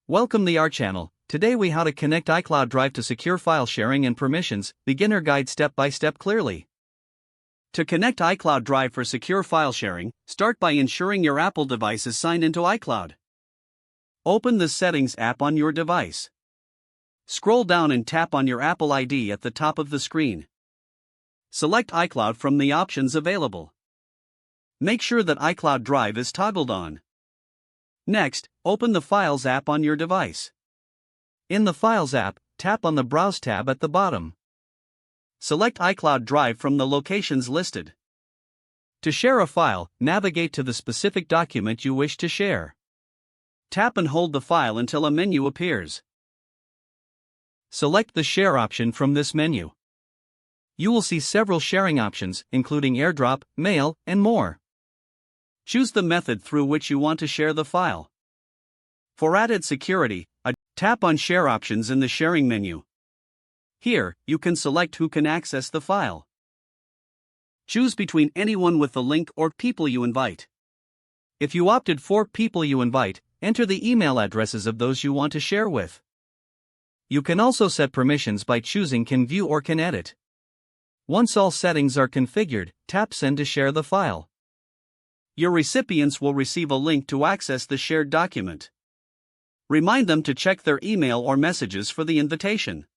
Welcome to our channel. Today we how to connect iCloud Drive to secure file sharing and permissions, beginner guide step by step clearly. To connect iCloud Drive for secure file sharing, start by ensuring your Apple device is signed into iCloud. Open the Settings app on your device. Scroll down and tap on your Apple ID at the top of the screen. Select iCloud from the options available. Make sure that iCloud Drive is toggled on. Next, open the Files app on your device. In the Files app, tap on the Browse tab at the bottom. Select iCloud Drive from the locations listed. To share a file, navigate to the specific document you wish to share. Tap and hold the file until a menu appears. Select the Share option from this menu. You will see several sharing options, including AirDrop, Mail, and more. Choose the method through which you want to share the file. For added security, tap on Share options in the sharing menu. Here, you can select who can access the file. Choose between anyone with the link or people you invite. If you opted for people you invite, enter the email addresses of those you want to share with. You can also set permissions by choosing Can View or Can Edit. Once all settings are configured, tap Send to share the file. Your recipients will receive a link to access the shared document. Remind them to check their email or messages for the invitation.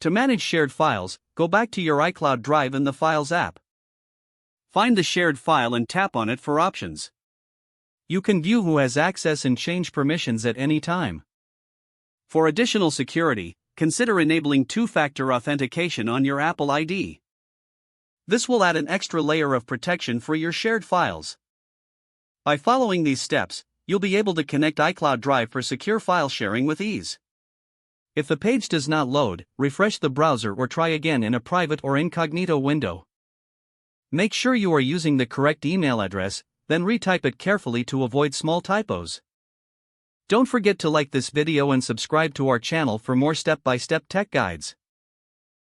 To manage shared files, go back to your iCloud Drive in the Files app. Find the shared file and tap on it for options. You can view who has access and change permissions at any time. For additional security, consider enabling two-factor authentication on your Apple ID. This will add an extra layer of protection for your shared files. By following these steps, you'll be able to connect iCloud Drive for secure file sharing with ease. If the page does not load, refresh the browser or try again in a private or incognito window. Make sure you are using the correct email address, then retype it carefully to avoid small typos. Don't forget to like this video and subscribe to our channel for more step-by-step tech guides.